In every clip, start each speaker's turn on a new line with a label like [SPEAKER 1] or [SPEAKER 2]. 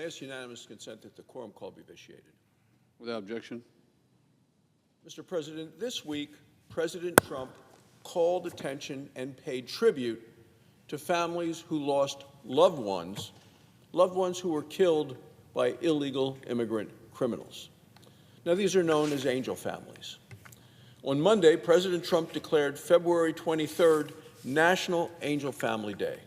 [SPEAKER 1] ask unanimous consent that the quorum call be vitiated.
[SPEAKER 2] Without objection.
[SPEAKER 1] Mr. President, this week, President Trump called attention and paid tribute to families who lost loved ones who were killed by illegal immigrant criminals. Now, these are known as angel families. On Monday, President Trump declared February 23rd National Angel Family Day.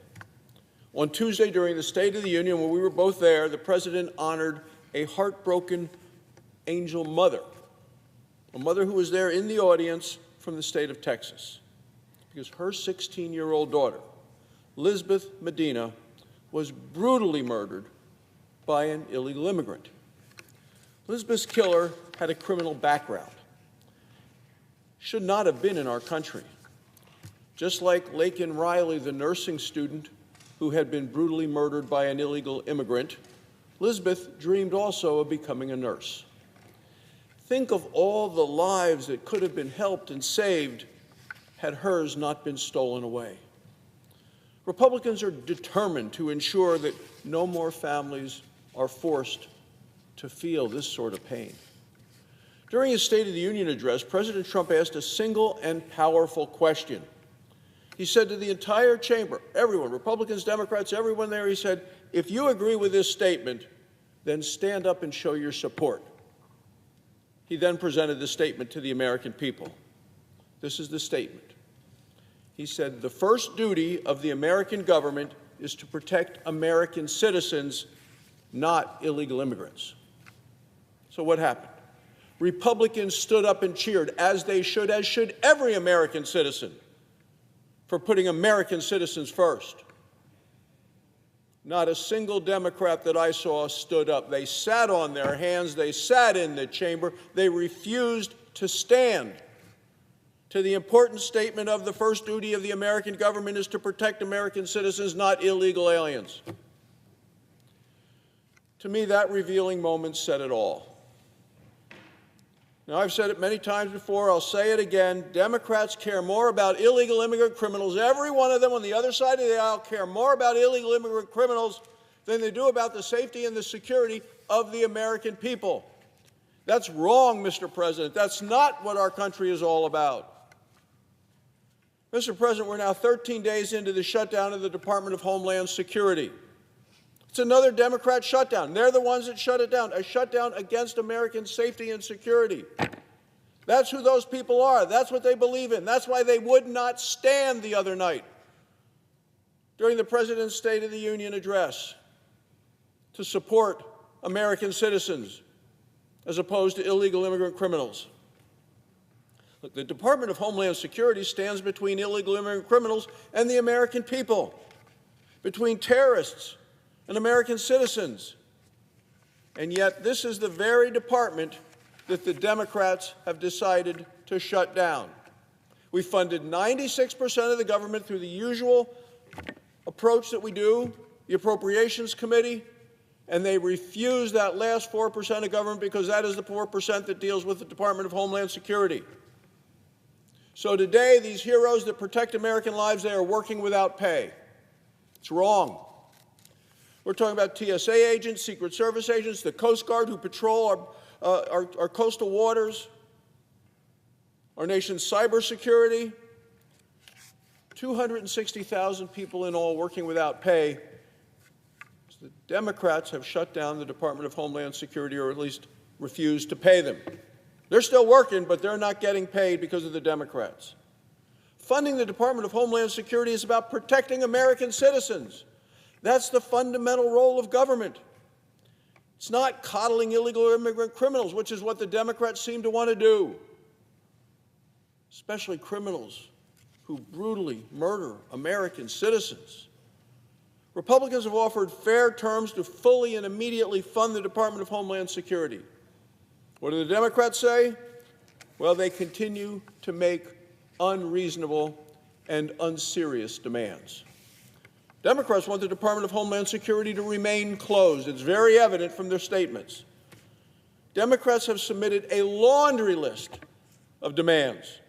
[SPEAKER 1] On Tuesday, during the State of the Union, when we were both there, the President honored a heartbroken angel mother, a mother who was there in the audience from the state of Texas, because her 16-year-old daughter, Lisbeth Medina, was brutally murdered by an illegal immigrant. Lisbeth's killer had a criminal background, should not have been in our country. Just like Laken Riley, the nursing student who had been brutally murdered by an illegal immigrant, Lisbeth dreamed also of becoming a nurse. Think of all the lives that could have been helped and saved had hers not been stolen away. Republicans are determined to ensure that no more families are forced to feel this sort of pain. During his State of the Union address, President Trump asked a single and powerful question. He said to the entire chamber, everyone, Republicans, Democrats, everyone there, he said, if you agree with this statement, then stand up and show your support. He then presented the statement to the American people. This is the statement. He said, the first duty of the American government is to protect American citizens, not illegal immigrants. So what happened? Republicans stood up and cheered, as should every American citizen, for putting American citizens first. Not a single Democrat that I saw stood up. They sat on their hands. They sat in the chamber. They refused to stand to the important statement of the first duty of the American government is to protect American citizens, not illegal aliens. To me, that revealing moment said it all. Now, I've said it many times before, I'll say it again, Democrats care more about illegal immigrant criminals, every one of them on the other side of the aisle care more about illegal immigrant criminals than they do about the safety and the security of the American people. That's wrong, Mr. President. That's not what our country is all about. Mr. President, we're now 13 days into the shutdown of the Department of Homeland Security. It's another Democrat shutdown. They're the ones that shut it down, a shutdown against American safety and security. That's who those people are. That's what they believe in. That's why they would not stand the other night during the President's State of the Union address to support American citizens as opposed to illegal immigrant criminals. Look, the Department of Homeland Security stands between illegal immigrant criminals and the American people, between terrorists and American citizens. And yet, this is the very department that the Democrats have decided to shut down. We funded 96% of the government through the usual approach that we do, the Appropriations Committee, and they refused that last 4% of government because that is the 4% that deals with the Department of Homeland Security. So today, these heroes that protect American lives, they are working without pay. It's wrong. We're talking about TSA agents, Secret Service agents, the Coast Guard who patrol our coastal waters, our nation's cybersecurity, 260,000 people in all working without pay. The Democrats have shut down the Department of Homeland Security, or at least refused to pay them. They're still working, but they're not getting paid because of the Democrats. Funding the Department of Homeland Security is about protecting American citizens. That's the fundamental role of government. It's not coddling illegal immigrant criminals, which is what the Democrats seem to want to do, especially criminals who brutally murder American citizens. Republicans have offered fair terms to fully and immediately fund the Department of Homeland Security. What do the Democrats say? Well, they continue to make unreasonable and unserious demands. Democrats want the Department of Homeland Security to remain closed. It's very evident from their statements. Democrats have submitted a laundry list of demands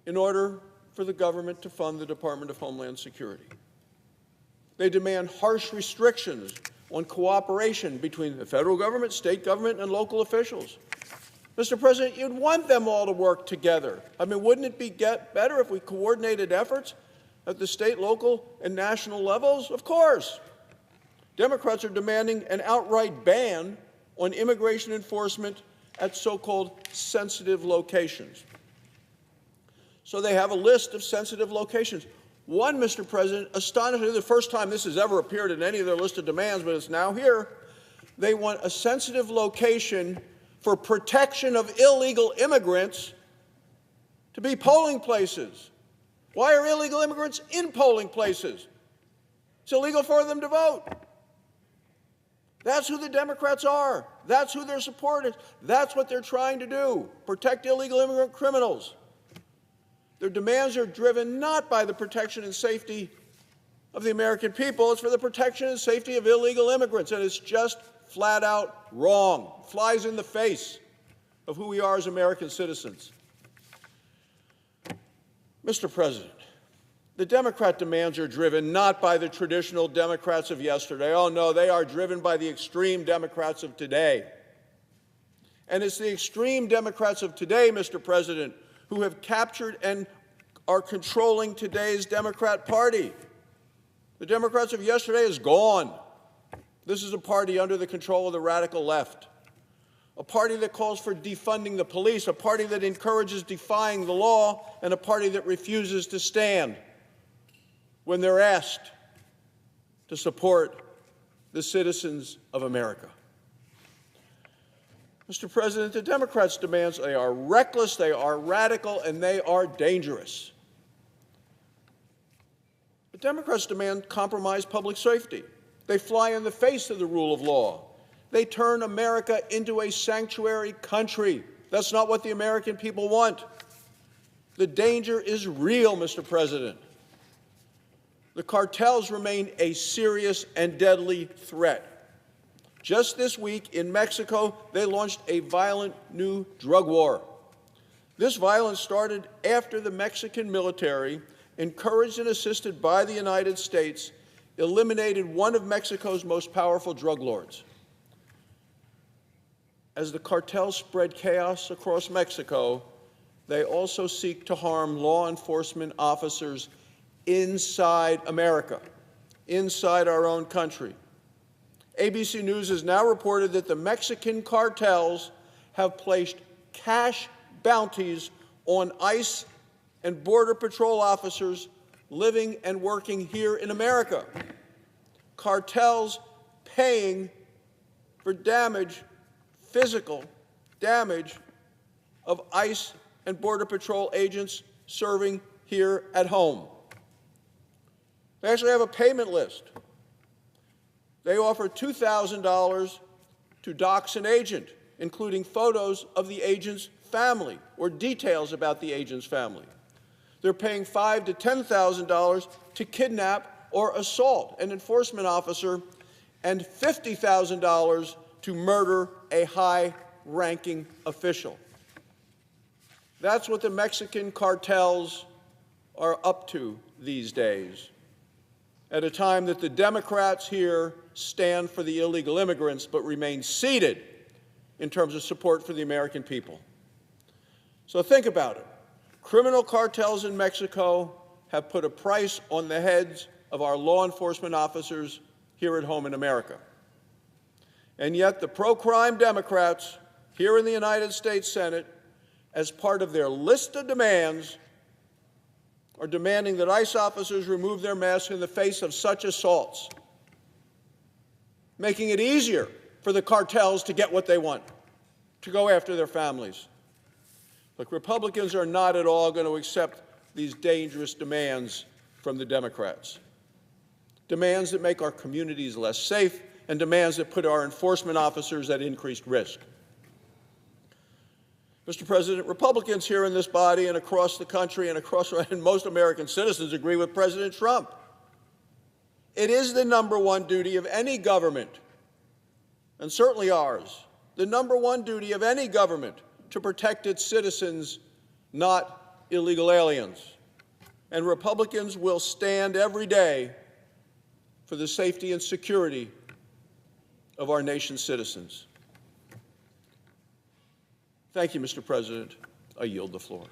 [SPEAKER 1] in order for the government to fund the Department of Homeland Security. They demand harsh restrictions on cooperation between the federal government, state government, and local officials. Mr. President, you'd want them all to work together. I mean, wouldn't it be better if we coordinated efforts at the state, local, and national levels? Of course. Democrats are demanding an outright ban on immigration enforcement at so-called sensitive locations. So they have a list of sensitive locations. One, Mr. President, astonishingly, the first time this has ever appeared in any of their list of demands, but it's now here, they want a sensitive location for protection of illegal immigrants to be polling places. Why are illegal immigrants in polling places? It's illegal for them to vote. That's who the Democrats are. That's who their support is. That's what they're trying to do, protect illegal immigrant criminals. Their demands are driven not by the protection and safety of the American people. It's for the protection and safety of illegal immigrants, and it's just flat out wrong. It flies in the face of who we are as American citizens. Mr. President, the Democrat demands are driven not by the traditional Democrats of yesterday. Oh, no, they are driven by the extreme Democrats of today. And it's the extreme Democrats of today, Mr. President, who have captured and are controlling today's Democrat Party. The Democrats of yesterday is gone. This is a party under the control of the radical left, a party that calls for defunding the police, a party that encourages defying the law, and a party that refuses to stand when they're asked to support the citizens of America. Mr. President, the Democrats' demands, they are reckless, they are radical, and they are dangerous. The Democrats demand compromise public safety. They fly in the face of the rule of law. They turn America into a sanctuary country. That's not what the American people want. The danger is real, Mr. President. The cartels remain a serious and deadly threat. Just this week in Mexico, they launched a violent new drug war. This violence started after the Mexican military, encouraged and assisted by the United States, eliminated one of Mexico's most powerful drug lords. As the cartels spread chaos across Mexico, they also seek to harm law enforcement officers inside America, inside our own country. ABC News has now reported that the Mexican cartels have placed cash bounties on ICE and Border Patrol officers living and working here in America. Cartels paying for damage, physical damage, of ICE and Border Patrol agents serving here at home. They actually have a payment list. They offer $2,000 to dox an agent, including photos of the agent's family or details about the agent's family. They're paying $5,000 to $10,000 to kidnap or assault an enforcement officer, and $50,000 to murder a high-ranking official. That's what the Mexican cartels are up to these days, at a time that the Democrats here stand for the illegal immigrants but remain seated in terms of support for the American people. So think about it. Criminal cartels in Mexico have put a price on the heads of our law enforcement officers here at home in America. And yet the pro-crime Democrats here in the United States Senate, as part of their list of demands, are demanding that ICE officers remove their masks in the face of such assaults, making it easier for the cartels to get what they want, to go after their families. Look, Republicans are not at all going to accept these dangerous demands from the Democrats. Demands that make our communities less safe, and demands that put our enforcement officers at increased risk. Mr. President, Republicans here in this body and across the country and most American citizens agree with President Trump. It is the number one duty of any government, and certainly ours, the number one duty of any government to protect its citizens, not illegal aliens. And Republicans will stand every day for the safety and security of our nation's citizens. Thank you, Mr. President. I yield the floor.